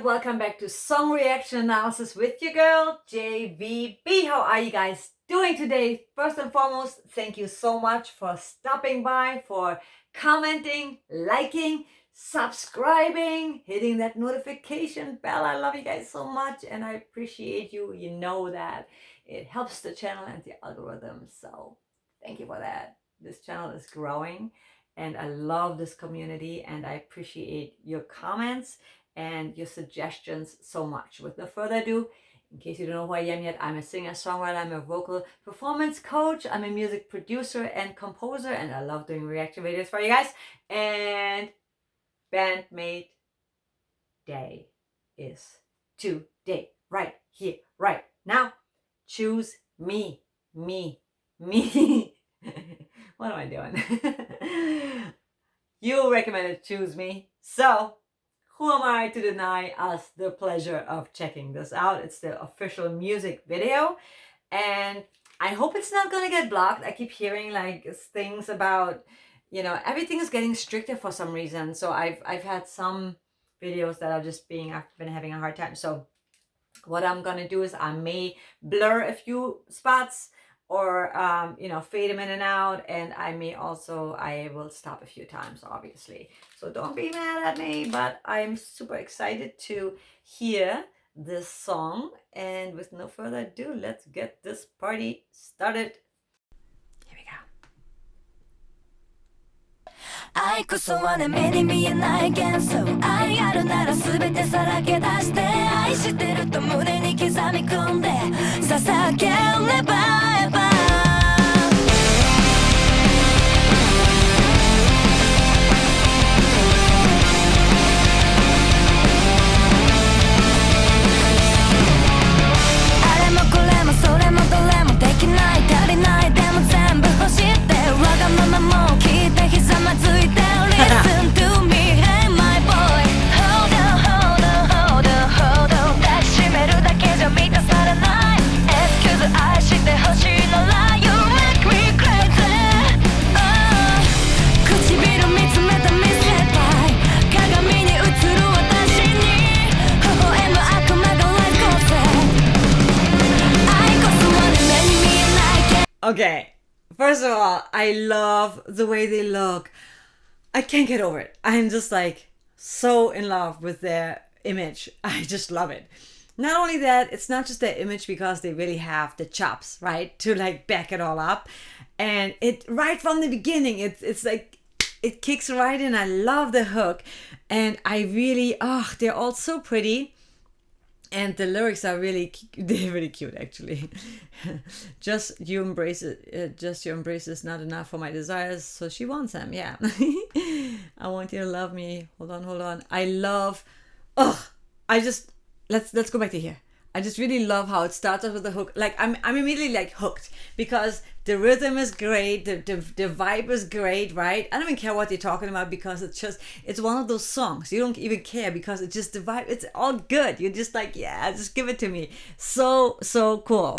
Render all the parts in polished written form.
welcome back to Song Reaction Analysis with your girl, JVB. How are you guys doing today? First and foremost, thank you so much for stopping by, for commenting, liking, subscribing, hitting that notification bell. I love you guys so much and I appreciate you. You know that it helps the channel and the algorithm. So thank you for that. This channel is growing and I love this community and I appreciate your comments and your suggestions so much. With no further ado, in case you don't know who I am yet, I'm a singer-songwriter, I'm a vocal performance coach, I'm a music producer and composer, and I love doing reaction videos for you guys. And Band Maid Day is today, right here, right now. Choose me. What am I doing? You recommended choose me, so who am I to deny us the pleasure of checking this out? It's the official music video and I hope it's not gonna get blocked. I keep hearing like things about, you know, everything is getting stricter for some reason. So I've had some videos that are just I've been having a hard time. So what I'm gonna do is I may blur a few spots or you know, fade them in and out, and I will stop a few times, obviously, so don't be mad at me, but I'm super excited to hear this song. And with no further ado, let's get this party started. Here we go. 愛こそはね、目に見えない幻想。愛あるなら全てさらけ出して、愛してると胸に刻み込んで捧げればあれもこれもそれもどれもできない足りないでも全部欲しいってわがままも聞いてひざまずいて Listen to me, hey my boy Hold on, hold on, hold on, hold on 抱きしめるだけじゃ満たされない Excuse 愛してほしいなら You make me crazy、唇見つめた見せたい鏡に映る私に微笑む悪魔が Let's go say 愛こそはね目に見えない Okay, first of all, I love the way they look. I can't get over it. I'm just like so in love with their image. I just love it. Not only that, it's not just their image because they really have the chops, right, to like back it all up. And it right from the beginning, it's like it kicks right in. I love the hook, and I really they're all so pretty. And the lyrics are they're really cute actually. Just your embrace is not enough for my desires, so she wants them, yeah. I want you to love me. Hold on. I love, let's go back to here. I just really love how it starts off with the hook. Like I'm immediately like hooked because the rhythm is great, the vibe is great, right? I don't even care what they're talking about because it's one of those songs you don't even care because it's just the vibe. It's all good. You're just like, yeah, just give it to me. So cool.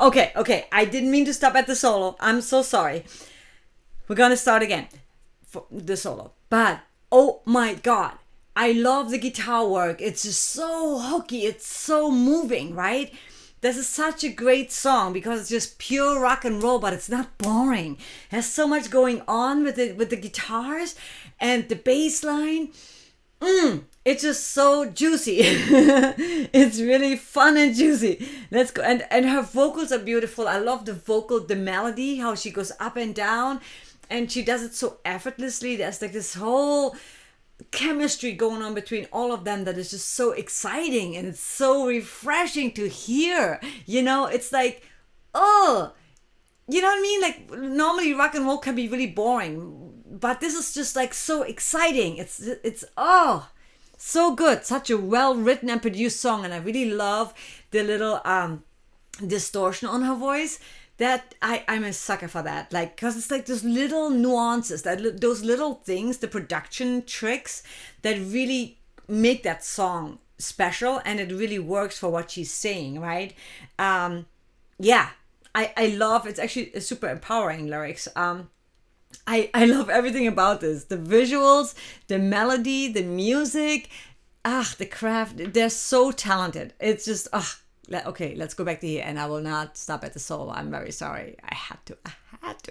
Okay. I didn't mean to stop at the solo. I'm so sorry. We're gonna start again for the solo. But oh my god, I love the guitar work. It's just so hooky. It's so moving, right? This is such a great song because it's just pure rock and roll, but it's not boring. It has so much going on with the guitars and the bass line. It's just so juicy. It's really fun and juicy. Let's go. And her vocals are beautiful. I love the melody, how she goes up and down, and she does it so effortlessly. There's like this whole chemistry going on between all of them that is just so exciting, and it's so refreshing to hear. It's like, oh, you know what I mean? Like, normally rock and roll can be really boring, but this is just like so exciting. It's so good. Such a well written and produced song, and I really love the little distortion on her voice. That I'm a sucker for that, like, because it's like those little nuances, those little things, the production tricks that really make that song special, and it really works for what she's saying, right? Yeah, I love. It's actually a super empowering lyrics. I love everything about this. The visuals, the melody, the music, the craft. They're so talented. It's just okay, let's go back to here, and I will not stop at the solo. I'm very sorry. I had to. Right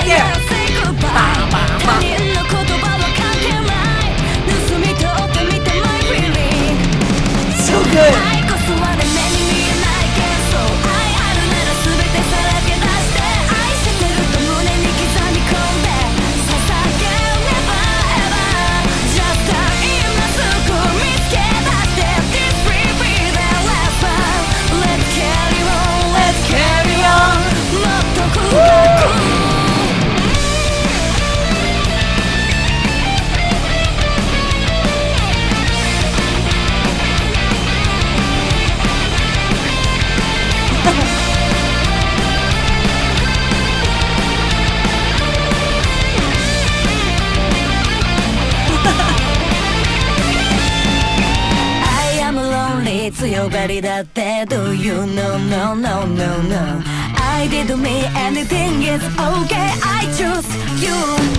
there. So good. Do you know? No. I did me anything, it's okay. I choose you.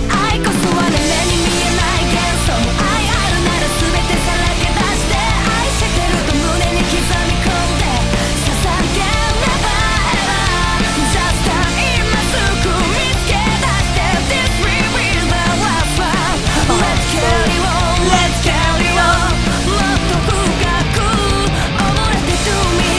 Iこそはね目に見えない幻想。愛あるなら全てさらけ出して。愛してると胸に刻み込んで。捧げ Never ever Just time 今すぐ見つけ出して。This will be the last one. Let's carry on. Let's carry on. もっと深く溺れて to me.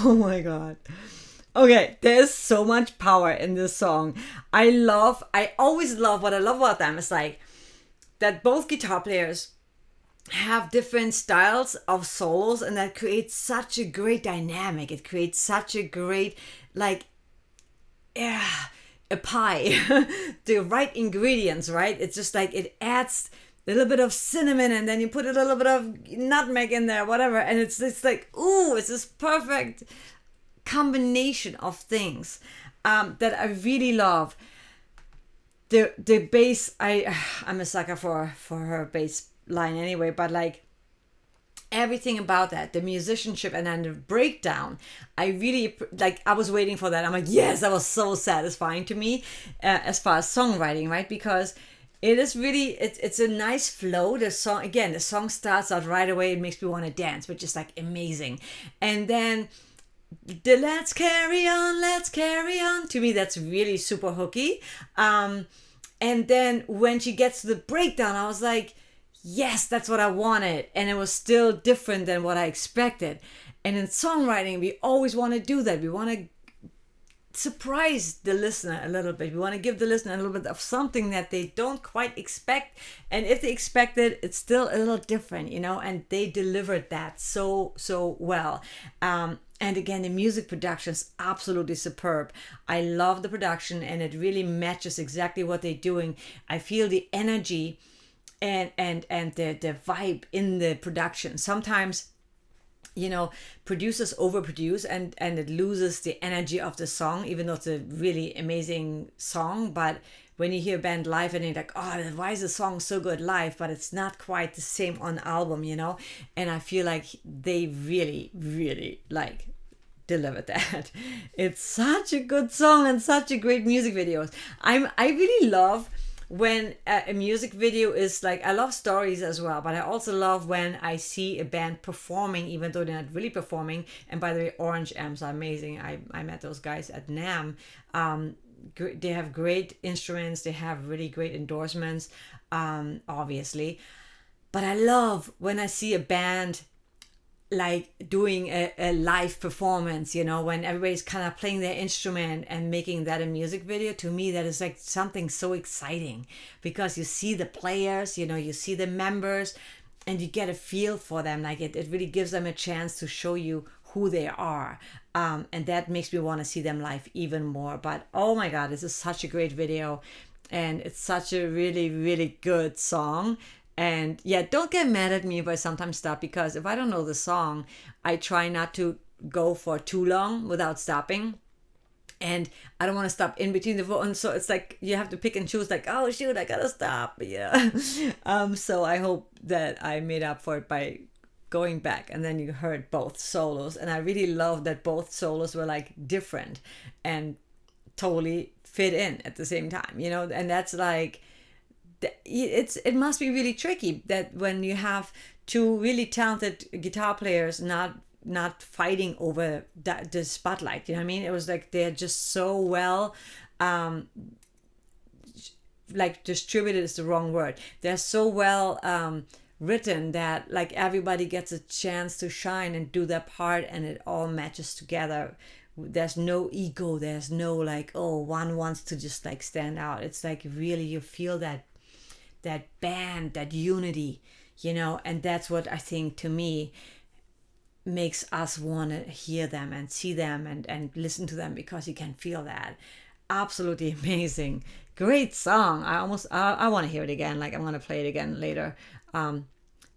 Oh my god. Okay, there's so much power in this song. I always love, what I love about them is like that both guitar players have different styles of solos, and that creates such a great dynamic. It creates such a great, like, a pie. The right ingredients, right? It's just like it adds a little bit of cinnamon, and then you put a little bit of nutmeg in there, whatever, and it's like, ooh, it's this perfect combination of things that I really love. The bass, I'm a sucker for her bass line anyway, but like everything about that, the musicianship, and then the breakdown, I really like. I was waiting for that. I'm like, yes, that was so satisfying to me as far as songwriting, right? Because it is really, it's a nice flow. The song starts out right away. It makes me want to dance, which is like amazing. And then the let's carry on, to me, that's really super hooky. And then when she gets to the breakdown, I was like, yes, that's what I wanted. And it was still different than what I expected. And in songwriting, we always want to do that. We want to surprise the listener a little bit. We want to give the listener a little bit of something that they don't quite expect. And if they expect it, it's still a little different, and they delivered that so well. And again, the music production is absolutely superb. I love the production, and it really matches exactly what they're doing. I feel the energy and the vibe in the production. Sometimes, producers overproduce and it loses the energy of the song, even though it's a really amazing song. But when you hear a band live and you're like, oh, why is the song so good live? But it's not quite the same on album, And I feel like they really, really delivered that. It's such a good song and such a great music video. I really love when a music video is I love stories as well, but I also love when I see a band performing, even though they're not really performing. And by the way, Orange Amps are amazing. I met those guys at NAMM. They have great instruments. They have really great endorsements, obviously. But I love when I see a band doing a live performance, when everybody's kind of playing their instrument and making that a music video. To me, that is something so exciting, because you see the players, you see the members, and you get a feel for them. It really gives them a chance to show you who they are. And that makes me want to see them live even more. But oh my God, this is such a great video, and it's such a really, really good song. And yeah, don't get mad at me if I sometimes stop, because if I don't know the song, I try not to go for too long without stopping. And I don't want to stop in between the ones. So it's you have to pick and choose, oh shoot, I gotta stop. Yeah. So I hope that I made up for it by going back, and then you heard both solos. And I really love that both solos were different and totally fit in at the same time, and that's it must be really tricky that when you have two really talented guitar players not fighting over the spotlight, you know what I mean? It was they're just so well distributed is the wrong word. They're so well written that everybody gets a chance to shine and do their part, and it all matches together. There's no ego, there's no one wants to just stand out. It's really you feel that band, that unity, and that's what I think, to me, makes us want to hear them and see them and listen to them, because you can feel that. Absolutely amazing. Great song. I want to hear it again. I'm going to play it again later.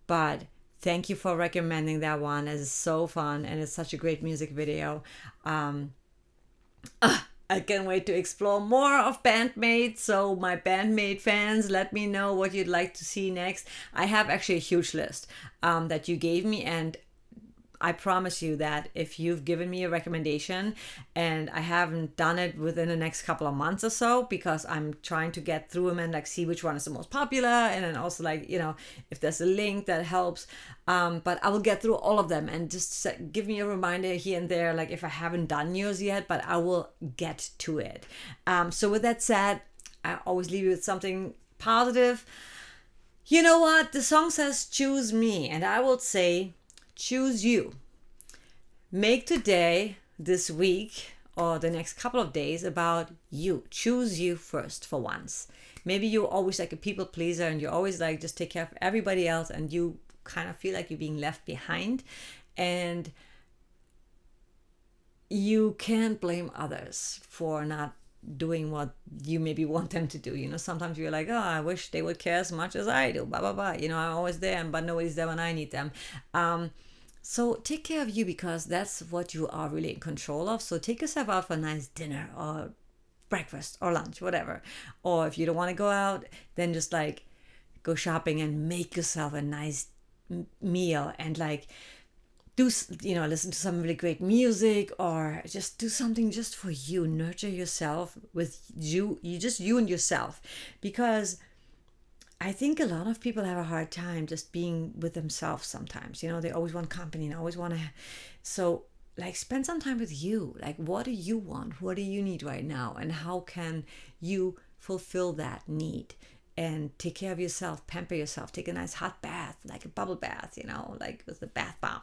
But thank you for recommending that one. It's so fun, and it's such a great music video. I can't wait to explore more of Band Maid. So my Band Maid fans, let me know what you'd like to see next. I have actually a huge list that you gave me, and I promise you that if you've given me a recommendation and I haven't done it within the next couple of months or so, because I'm trying to get through them and see which one is the most popular, and then also if there's a link that helps, but I will get through all of them, and just give me a reminder here and there, if I haven't done yours yet, but I will get to it. So with that said, I always leave you with something positive. You know what? The song says choose me, and I will say choose you. Make today, this week, or the next couple of days about you. Choose you first for once. Maybe you're always a people pleaser, and you're always just take care of everybody else, and you kind of feel like you're being left behind, and you can't blame others for not doing what you maybe want them to do. Sometimes you're oh, I wish they would care as much as I do, blah blah blah. I'm always there, but nobody's there when I need them. So take care of you, because that's what you are really in control of. So take yourself out for a nice dinner or breakfast or lunch, whatever. Or if you don't want to go out, then just go shopping and make yourself a nice meal, and do listen to some really great music, or just do something just for you. Nurture yourself with you and yourself, because I think a lot of people have a hard time just being with themselves sometimes. They always want company and always want to. So spend some time with you. What do you want? What do you need right now? And how can you fulfill that need? And take care of yourself, pamper yourself, take a nice hot bath, a bubble bath, with the bath bomb.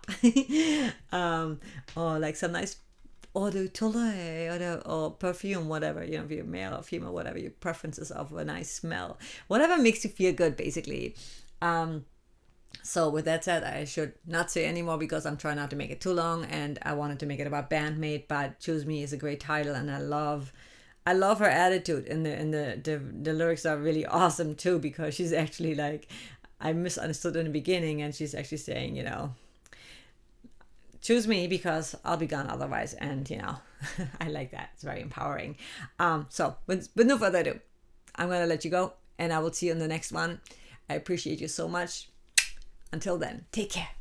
Or some nice eau de toilette or perfume, whatever, you know, if you're male or female, whatever your preferences of a nice smell, whatever makes you feel good, basically. So with that said, I should not say anymore because I'm trying not to make it too long, and I wanted to make it about Band Maid, but Choose Me is a great title, and I love her attitude, and the lyrics are really awesome too, because she's actually like, I misunderstood in the beginning, and she's actually saying, you know, choose me because I'll be gone otherwise, and you know, I like that. It's very empowering. So with no further ado, I'm gonna let you go, and I will see you in the next one. I appreciate you so much. Until then, take care.